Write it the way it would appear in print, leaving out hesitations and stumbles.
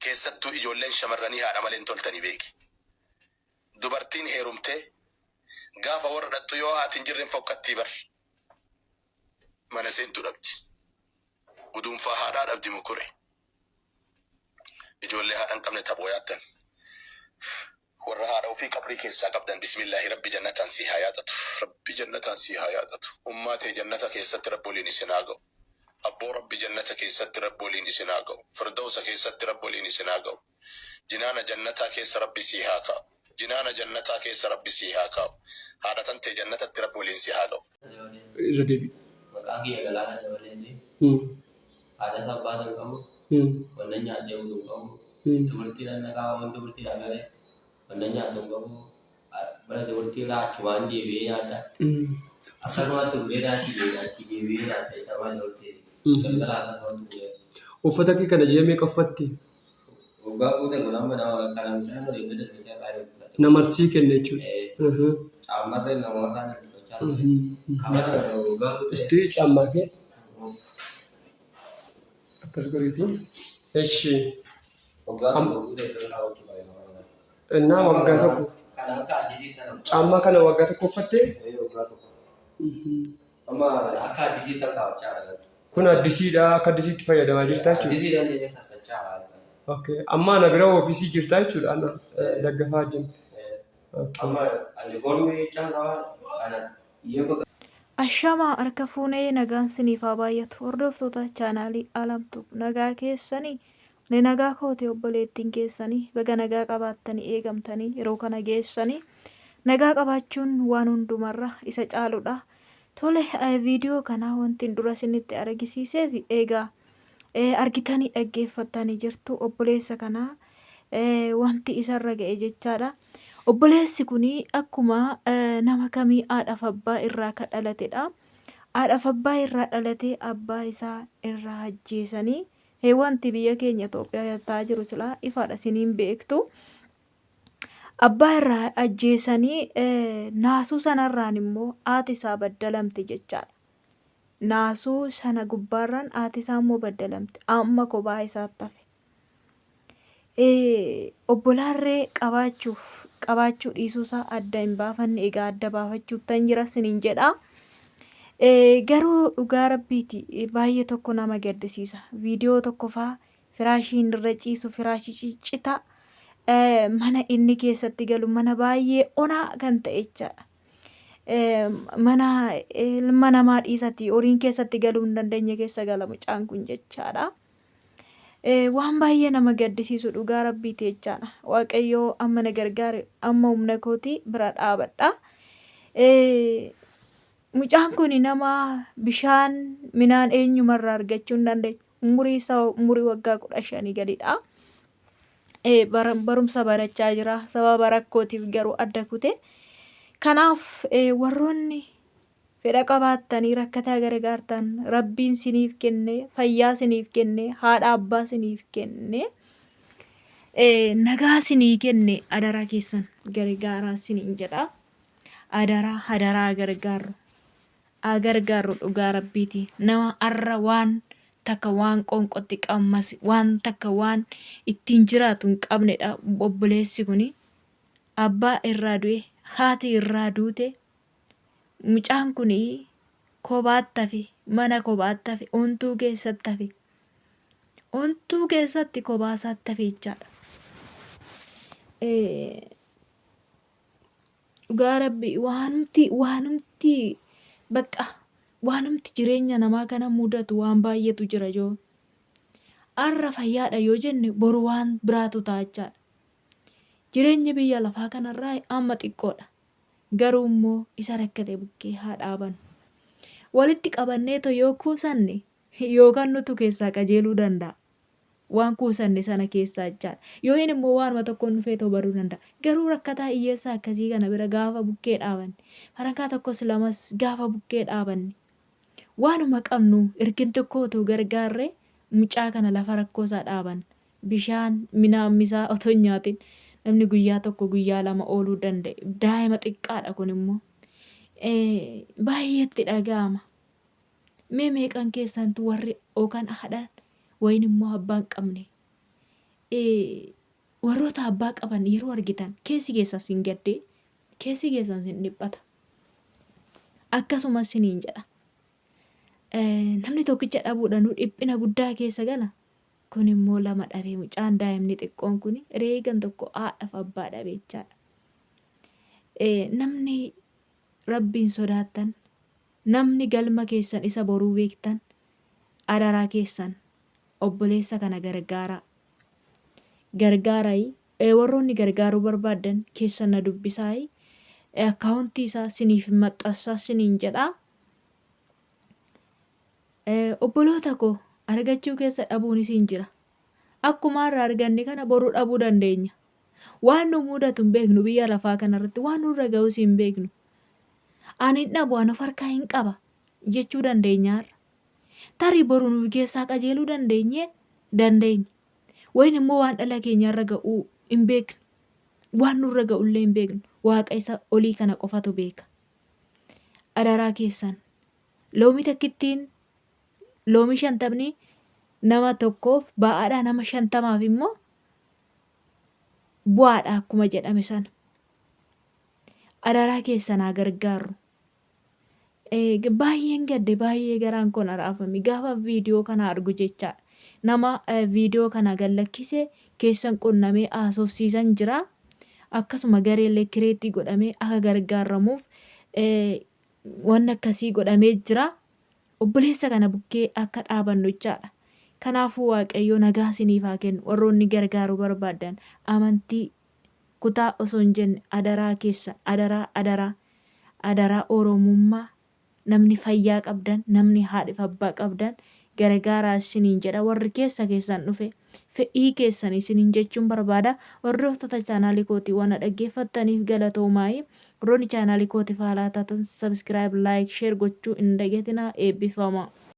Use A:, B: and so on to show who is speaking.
A: keessattuu ijoolleen shamarranii haadha malee hin toltanii beeki. Dubartiin heerumtee gaafa warra dhattu yoo haati hin jirren fokkattii bar mana seentu dhabdi. Uduunfaa haadhaa dhabdi mukure. Ijoollee haadhan qabne taphoo yaattan. Warra haadha ofii qabrii keessaa qabdan bismillaahi rabbi jannataan si haa yaadatu. Rabbi jannataan si haa yaadatu. Ummaa ta'e jannata keessatti rabboliin isin haa ga'u. Abboo rabbi jannata keessatti rabboliin isin haa ga'u. Firdawsa keessatti rabboliin isin haa ga'u. Jinaana jannataa keessa rabbi si haa kaa'u. Jinaana jannataa keessa rabbi si haa kaa'u. Haadha tan ta'e jannatatti rabboliin si haa ga'u.
B: Irra deebi.
C: Maqaa kiyya Galaanaa Dabalee. Haadha sabbaa tan qabu. Wanta nyaatee buluu qabu. Dubartii dhannaqaa wanta dubartii dhagalee. Wanta nyaatee qabu. Bara dubartii raachumaan deebi'ee nyaata. Akkasumatti ulee raachii deebi'ee nyaata. Sabaa dubartii. Galgala akkasumatti ulee.
B: Uffata kee kana jeemee qoffatti.
C: Waggaa guutuu kun amma kana mucaan olii gadi dhufee baay'ee uffata.
B: Namarsii kenna jechuudha.
C: Caammarree namoota kana
B: Istii caammaa kee akkas goriitiin. Eshi. Innaa waggaa tokko. Caammaa kana waggaa tokko uffattee?
C: Waggaa tokko. Amma akka addisii tarkaawachaa jira.
B: Kun addisiidha. Akka addisiitti fayyadamaa jirta jechuudha.
C: Addisiidhaan illee sassachaa jira.
B: Okay. Amma ana bira ofiisii jirta jechuudha. Ana daggafaa jiru.
C: Amma uniformii caalaa kana yoo
D: Ashamaa harka fuunee nagaan siniif haa baay'atu. Hordoftoota chaanaalii Alamtuu nagaa keessanii ni nagaa kootee obboleettiin keessanii baga nagaa qabaattanii eegamtanii yeroo kana geessanii nagaa qabaachuun waan hundumarra isa caaludha. Tole viidiyoo kana wanti dura isinitti argisiisee fi eegaa argitanii dhaggeeffattanii jirtu obboleessa kana wanti isarra ga'e jechaadha. Obboleessi kuni akkuma nama kamii haadhaaf abbaa irraa kan dhalatedha. Haadhaaf abbaa irraa dhalatee abbaa isaa irraa ajjeesanii wanti biyya keenya Itoophiyaa ta'aa jiru silaa ifaadha isiniin beektu. Abbaa irraa ajjeesanii naasuu sanarraan immoo haati isaa baddalamte jechaadha. Naasuu sana gubbaarraan haati isaa immoo baddalamte. Amma kophaa isaatti hafe. Obbolaarree qabaachuu dhiisuusaa adda hin baafanne egaa adda baafachuuttan jira siniin jedha. Garuu dhugaa rabbiiti baay'ee tokko nama gaddisiisa. Viidiyoo tokko faa firaashiin irra ciisu firaashii ciccita mana inni keessatti galu mana baay'ee onaa kan ta'e jechaadha. Mana ilma namaa dhiisati horiin keessatti galuu hin dandeenye keessa gala mucaan kun jechaadha. Waan baay'ee nama gaddisiisu dhugaa rabbiiti jechaadha. Waaqayyoo amma na gargaare amma humna kootii bira dhaabadha. Mucaan kun nama bishaan midhaan eenyumarraa argachuu hin dandeenye. Umurii isaa umurii waggaa 15 gadidha. Barumsa barachaa jira. Sababa rakkootiif garuu adda kute. Kanaaf warroonni fedha qabaattanii rakkataa gargaartan rabbiin siniif kenne fayyaa siniif kenne haadha abbaa siniif kenne nagaa sinii kenne adaraa keessan gargaaraa siniin jedha. Adaraa gargaarru dhugaa rabbiiti. Nama arra waan takka waan qonqotti qammas waan takka waan ittiin jiraatu hin qabnedha. Obboleessi kuni abbaa irraa du'e haati irraa duute. Mucaan kuni kophaatti hafe mana kophaatti hafe ontuu keessatti hafe ontuu keessatti kophaasaatti hafe jechaadha. Dhugaa rabbi waanumti bakka waanumti jireenya namaa kana mudatu waan baay'eetu jira joo. Arra fayyaadha yoo jenne boru waan biraatu ta'a jechaadha. Jireenyi biyya lafaa kanarraa amma xiqqoodha. Garuu immoo isa rakkate bukkee haa dhaaban. Walitti qabanneeto yoo kuusanne yookaan nutu keessaa qajeeluu danda'a. Waan kuusanne sana keessaa jechaadha. Yoo inni immoo waanuma tokkoon dhufeetoo baduu danda'a. Garuu rakkataa hiyyeessaa akkasii kana bira gaafa bukkee dhaabanne farankaa tokkos lamas gaafa bukkee dhaabanne waanuma qabnu ergin tokkootu gargaarree mucaa kana lafa rakkoosaa dhaaban. Bishaan midhaan misaa otoo hin nyaatin namni guyyaa tokko guyyaa lama ooluu danda'e. Daa'ima xiqqaadha kun immoo. Baay'eetti dhaga'ama. Meeqan keessantu warri yookaan haadhaan wayin immoo abbaan qabne warroota abbaa qaban yeroo argitan keessi keessan sin gaddee, keessi keessan sin dhiphata. Akkasumas siniin jedha. Namni tokkicha dhabuudhaan dhiphina guddaa keessa gala. Kun immoo lama dhabee mucaan daa'imni xiqqoon kun reegan tokko haadhaaf abbaa dhabee jechaadha. Namni rabbiin sodaattan, namni galma keessan isa boruu beektan, adaraa keessan obboleessa kana gargaaraa. Warroonni gargaaruu barbaadan keessan na dubbisaa. Akkaawuntii isaa siniif maxxansaa siniin jedhaa. Obboloota koo argachuu keessa dhabuun isin jira. Akkuma har'a arganne kana boruu dhabuu dandeenya. Waan nu mudatu hin beeknu biyya lafaa kanarratti waan nurra ga'us hin beeknu. Ani dhabu ana farkaa hin qaba jechuu dandeenya har'a. Tarii boruu nu keessaa qajeeluu dandeenya. Wayin immoo waan dhala keenyarra ga'uu hin beeknu. Waan nurra ga'ullee hin beeknu. Waaqa isa olii kana qofatu beeka. Adaraa keessan loomii takkittiin loomii 50 nama tokkoof ba'aadhaa nama 50 immoo bu'aadha akkuma jedhame sana. Adaraa keessan haa gargaarru. Baay'een gadde baay'ee garaan koon araafame gaafa viidiyoo kana argu jechaadha. Nama viidiyoo kana gallakkise keessan qunnamee haasofsiisan jira. Akkasuma gareellee kireetii godhamee akka gargaaramuuf waan akkasii godhamee jira. Obboleessa kana bukkee akka dhaabannu jechaadha. Kanaafuu Waaqayyo nagaa isiniif haa kennu. Warroonni gargaaruu barbaadan amantii kutaa osoo hin jenne adaraa keessan adaraa Oromummaa namni fayyaa qabdan namni haadhaaf abbaa qabdan gargaaraa isiniin jedha. Warri keessan dhufe fedhii keessan isiniin jechuun barbaada. Hordoftoota chaanaalii kootii waan dhaggeeffattaniif galatoomaa. Warroonni chaanaalii kootiif haaraa taatan sabiskiraayib, laayik, sheer gochuu hin dagatinaa. Eebbifamaa.